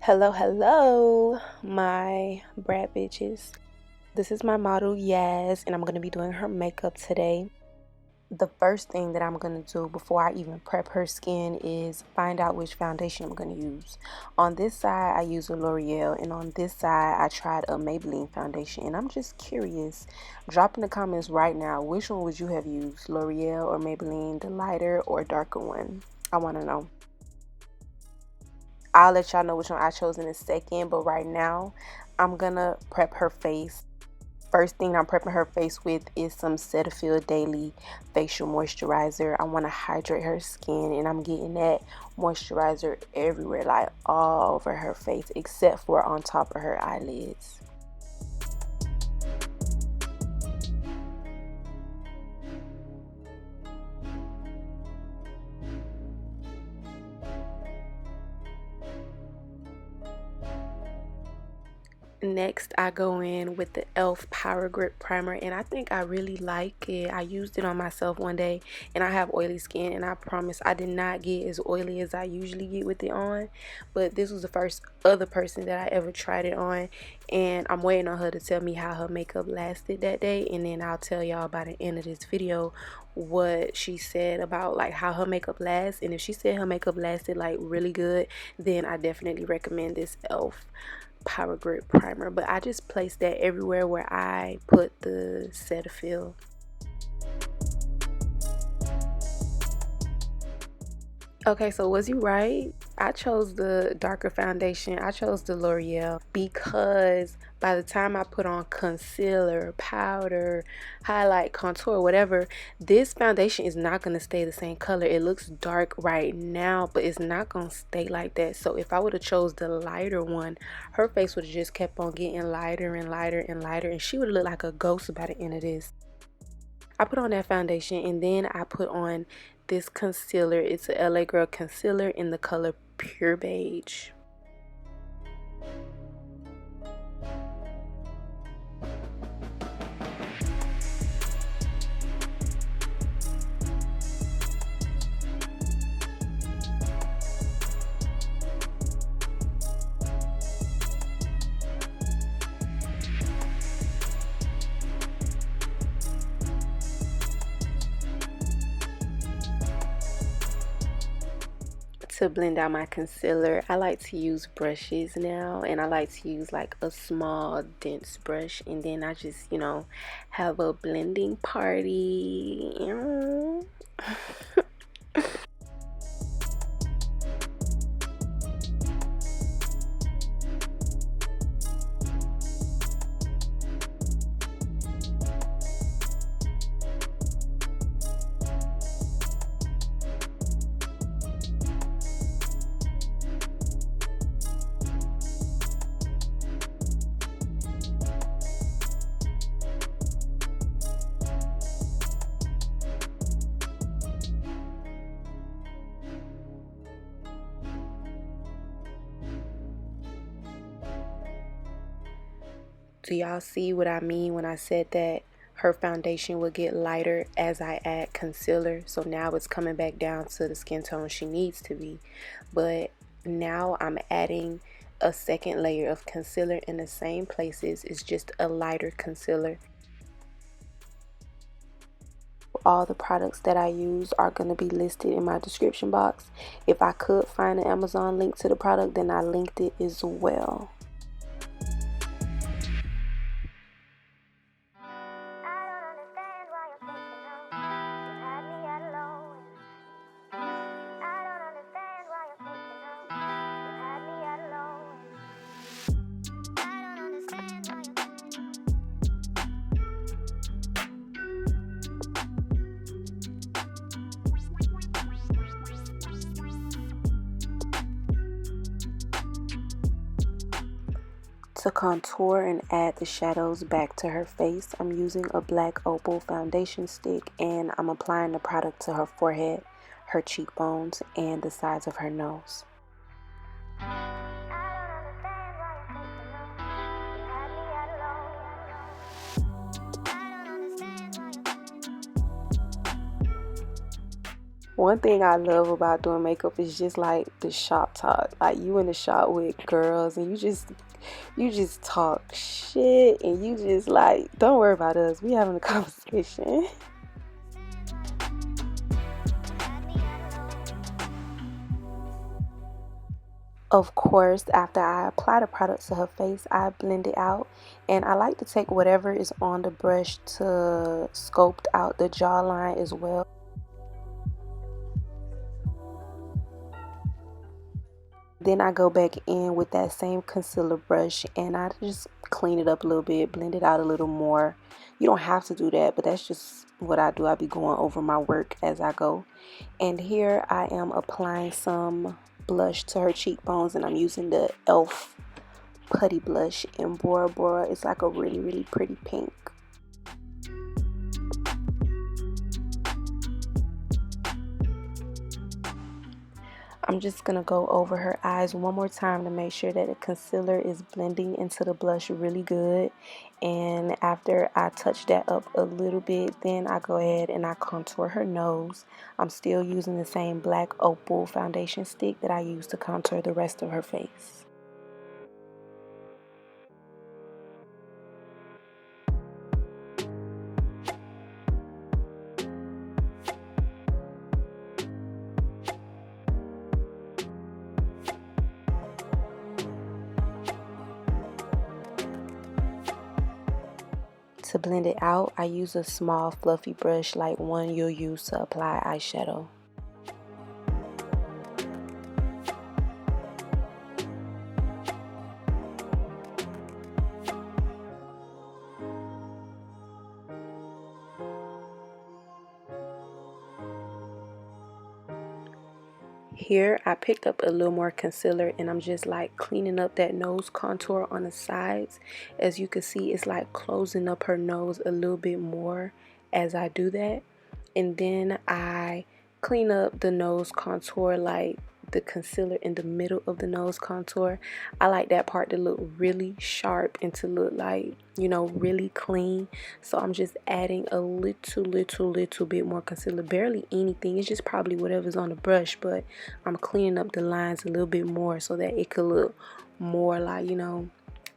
Hello, my Brat bitches. This is my model, Yaz, and I'm going to be doing her makeup today. The first thing that I'm going to do before I even prep her skin is find out which foundation I'm going to use. On this side, I use a L'Oreal, and on this side, I tried a Maybelline foundation. And I'm just curious, drop in the comments right now, which one would you have used, L'Oreal or Maybelline, the lighter or darker one? I want to know. I'll let y'all know which one I chose in a second, but right now I'm gonna prep her face. First thing I'm prepping her face with is some Cetaphil Daily Facial Moisturizer. I want to hydrate her skin, and I'm getting that moisturizer everywhere, like all over her face except for on top of her eyelids. Next, I go in with the e.l.f. Power Grip Primer, and I think I really like it. I used it on myself one day, and I have oily skin, and I promise I did not get as oily as I usually get with it on. But this was the first other person that I ever tried it on, and I'm waiting on her to tell me how her makeup lasted that day, and then I'll tell y'all by the end of this video what she said about like how her makeup lasts. And if she said her makeup lasted like really good, then I definitely recommend this e.l.f. Power Grip Primer. But I just placed that everywhere where I put the Cetaphil. Okay, so was you right? I chose the darker foundation. I chose the L'Oreal because by the time I put on concealer, powder, highlight, contour, whatever, this foundation is not going to stay the same color. It looks dark right now, but it's not going to stay like that. So if I would have chose the lighter one, her face would have just kept on getting lighter and lighter and lighter, and she would have looked like a ghost by the end of this. I put on that foundation, and then I put on this concealer. It's a LA Girl concealer in the color Pure Beige. To blend out my concealer, I like to use brushes now, and I like to use like a small dense brush, and then I just, have a blending party. Do y'all see what I mean when I said that her foundation will get lighter as I add concealer? So now it's coming back down to the skin tone she needs to be. But now I'm adding a second layer of concealer in the same places. It's just a lighter concealer. All the products that I use are going to be listed in my description box. If I could find an Amazon link to the product, then I linked it as well. To contour and add the shadows back to her face, I'm using a black opal foundation stick, and I'm applying the product to her forehead, her cheekbones, and the sides of her nose. One thing I love about doing makeup is just like the shop talk. Like you in the shop with girls and you just talk shit and you just like, don't worry about us. We having a conversation. Of course, after I apply the product to her face, I blend it out. And I like to take whatever is on the brush to sculpt out the jawline as well. Then I go back in with that same concealer brush and I just clean it up a little bit, blend it out a little more. You don't have to do that, but that's just what I do. I be going over my work as I go. And here I am applying some blush to her cheekbones and I'm using the e.l.f. putty blush in Bora Bora. It's like a really, really pretty pink. I'm just going to go over her eyes one more time to make sure that the concealer is blending into the blush really good. And after I touch that up a little bit, then I go ahead and I contour her nose. I'm still using the same black opal foundation stick that I used to contour the rest of her face. To blend it out, I use a small fluffy brush like one you'll use to apply eyeshadow. Here I picked up a little more concealer and I'm just like cleaning up that nose contour on the sides. As you can see, it's like closing up her nose a little bit more as I do that. And then I clean up the nose contour, like the concealer in the middle of the nose contour. I like that part to look really sharp and to look like, you know, really clean. So I'm just adding a little bit more concealer, barely anything. It's just probably whatever's on the brush, but I'm cleaning up the lines a little bit more so that it could look more like, you know,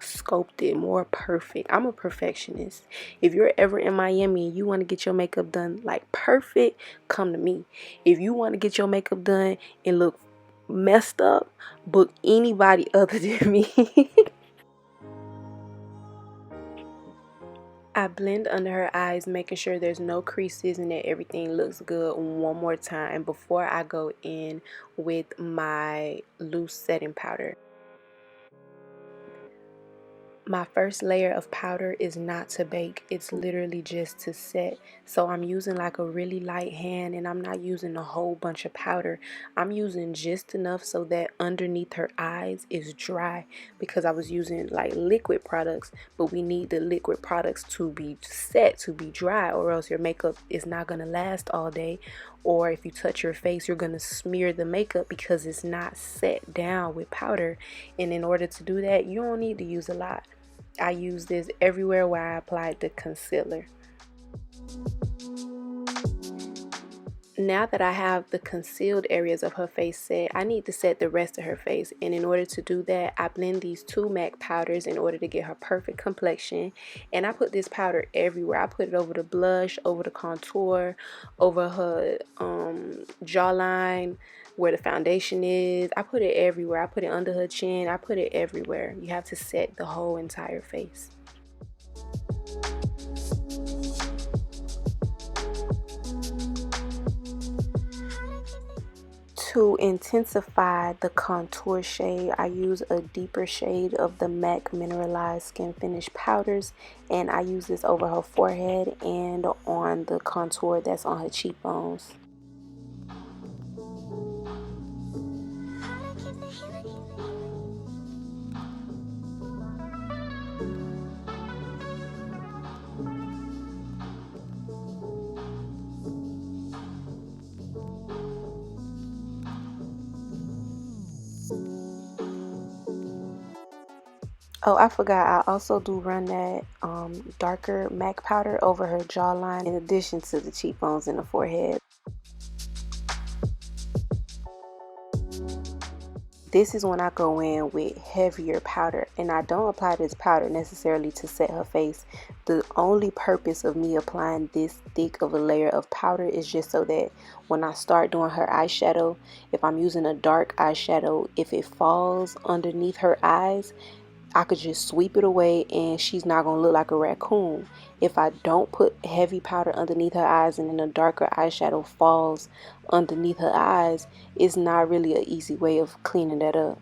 sculpted, more perfect. I'm a perfectionist. If you're ever in Miami and you want to get your makeup done like perfect, come to me. If you want to get your makeup done and look messed up, book anybody other than me. I blend under her eyes, making sure there's no creases and that everything looks good one more time before I go in with my loose setting powder. My first layer of powder is not to bake, it's literally just to set. So I'm using like a really light hand and I'm not using a whole bunch of powder. I'm using just enough so that underneath her eyes is dry, because I was using like liquid products, but we need the liquid products to be set, to be dry, or else your makeup is not going to last all day. Or if you touch your face, you're going to smear the makeup because it's not set down with powder. And in order to do that, you don't need to use a lot. I use this everywhere where I applied the concealer. Now that I have the concealed areas of her face set, I need to set the rest of her face. And in order to do that, I blend these two MAC powders in order to get her perfect complexion. And I put this powder everywhere. I put it over the blush, over the contour, over her jawline, where the foundation is. I put it everywhere. I put it under her chin. I put it everywhere. You have to set the whole entire face. To intensify the contour shade, I use a deeper shade of the MAC Mineralize Skin Finish powders, and I use this over her forehead and on the contour that's on her cheekbones. Oh, I forgot, I also do run that darker MAC powder over her jawline in addition to the cheekbones and the forehead. This is when I go in with heavier powder, and I don't apply this powder necessarily to set her face. The only purpose of me applying this thick of a layer of powder is just so that when I start doing her eyeshadow, if I'm using a dark eyeshadow, if it falls underneath her eyes, I could just sweep it away and she's not gonna look like a raccoon. If I don't put heavy powder underneath her eyes and then a darker eyeshadow falls underneath her eyes, it's not really an easy way of cleaning that up.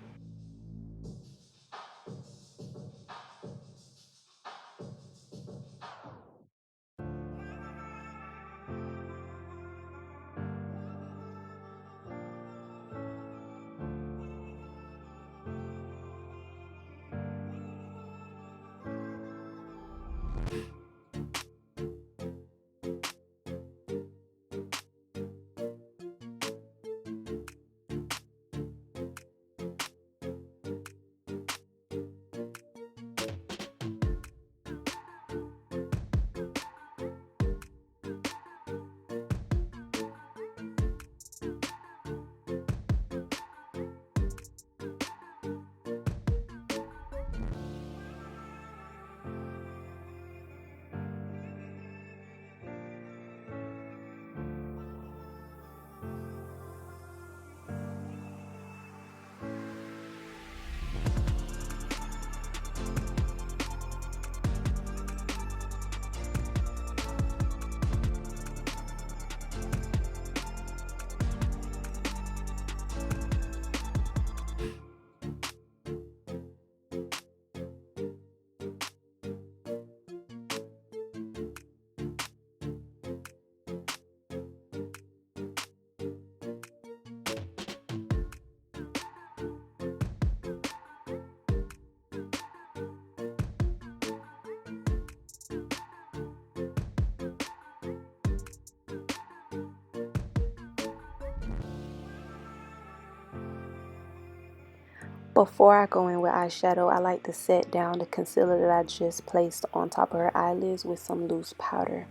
Before I go in with eyeshadow, I like to set down the concealer that I just placed on top of her eyelids with some loose powder.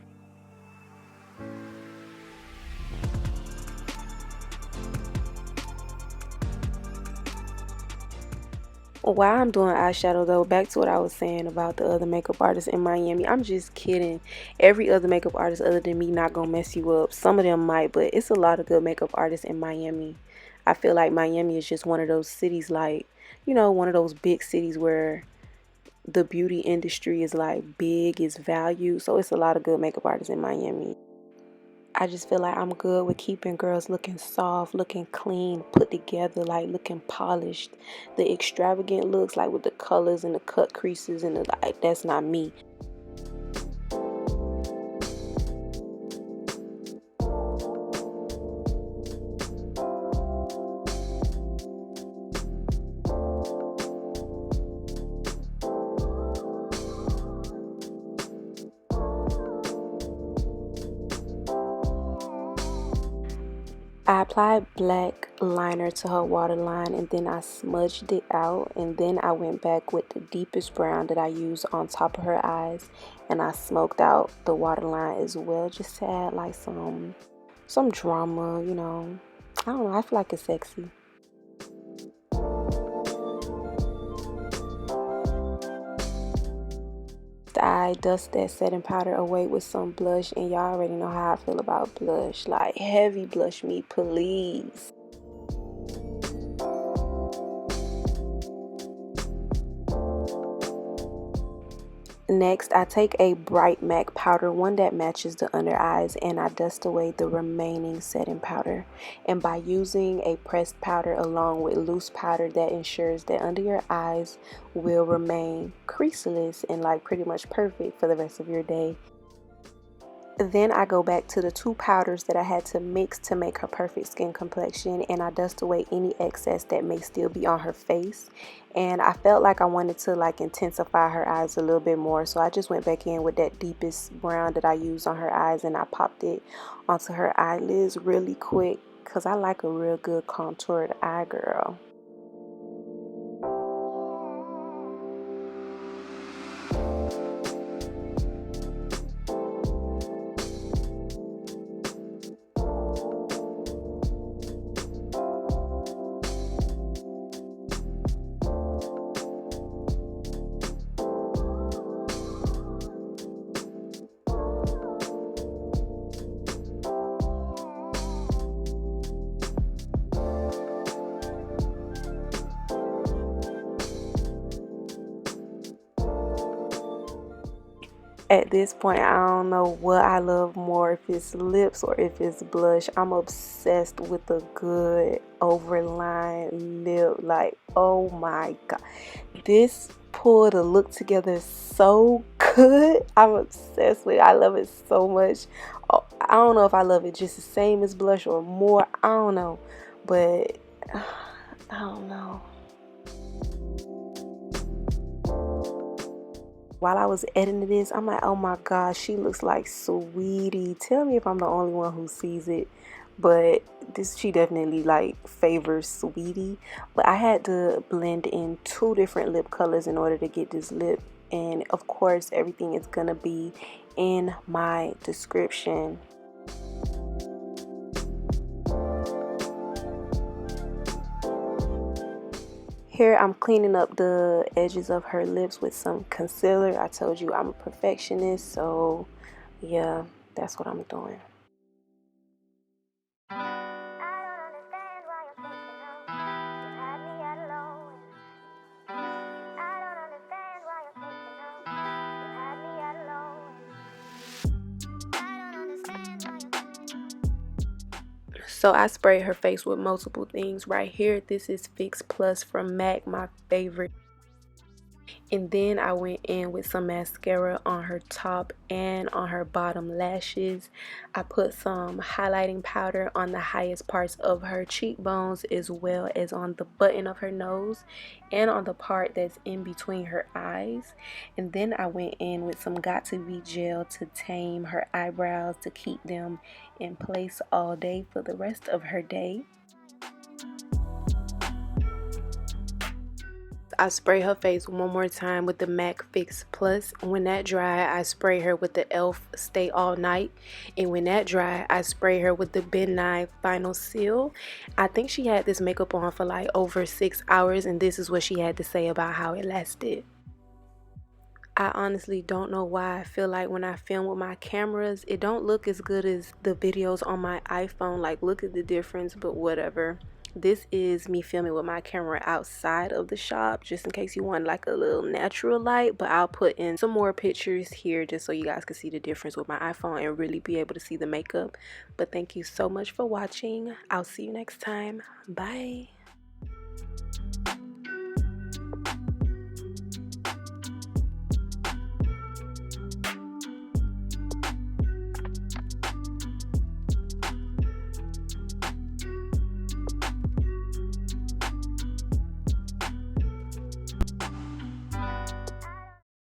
While I'm doing eyeshadow though, back to what I was saying about the other makeup artists in Miami, I'm just kidding. Every other makeup artist other than me not gonna mess you up. Some of them might, but it's a lot of good makeup artists in Miami. I feel like Miami is just one of those cities, like, you know, one of those big cities where the beauty industry is like big, is valued. So it's a lot of good makeup artists in Miami. I just feel like I'm good with keeping girls looking soft, looking clean, put together, like looking polished. The extravagant looks, like with the colors and the cut creases and the, like, that's not me. I applied black liner to her waterline and then I smudged it out, and then I went back with the deepest brown that I used on top of her eyes and I smoked out the waterline as well, just to add like some drama, you know. I don't know, I feel like it's sexy. I dust that setting powder away with some blush, and y'all already know how I feel about blush. Like heavy blush me, please. Next, I take a bright MAC powder, one that matches the under eyes, and I dust away the remaining setting powder. And by using a pressed powder along with loose powder, that ensures that under your eyes will remain creaseless and like pretty much perfect for the rest of your day. Then I go back to the two powders that I had to mix to make her perfect skin complexion, and I dust away any excess that may still be on her face. And I felt like I wanted to like intensify her eyes a little bit more, so I just went back in with that deepest brown that I used on her eyes and I popped it onto her eyelids really quick because I like a real good contoured eye girl. At this point, I don't know what I love more, if it's lips or if it's blush. I'm obsessed with a good overline lip. Like, oh my god, this pulled the look together so good. I'm obsessed with it. I love it so much. Oh, I don't know if I love it just the same as blush or more. I don't know, but I don't know. While I was editing this, I'm like, oh my gosh, she looks like Sweetie. Tell me if I'm the only one who sees it, but she definitely like favors Sweetie. But I had to blend in 2 different lip colors in order to get this lip, and of course everything is gonna be in my description. Here I'm cleaning up the edges of her lips with some concealer. I told you I'm a perfectionist, so yeah, that's what I'm doing. So I sprayed her face with multiple things. Right here, this is Fix Plus from MAC, my favorite. And then I went in with some mascara on her top and on her bottom lashes. I put some highlighting powder on the highest parts of her cheekbones, as well as on the button of her nose and on the part that's in between her eyes. And then I went in with some Got To Be gel to tame her eyebrows, to keep them in place all day for the rest of her day. I spray her face one more time with the MAC Fix Plus. When that dry, I spray her with the e.l.f. Stay All Night. And when that dry, I spray her with the Ben Nye Final Seal. I think she had this makeup on for like over 6 hours, and this is what she had to say about how it lasted. I honestly don't know why I feel like when I film with my cameras, it don't look as good as the videos on my iPhone. Like, look at the difference, but whatever. This is me filming with my camera outside of the shop, just in case you want like a little natural light, but I'll put in some more pictures here just so you guys can see the difference with my iPhone and really be able to see the makeup. But thank you so much for watching. I'll see you next time. Bye.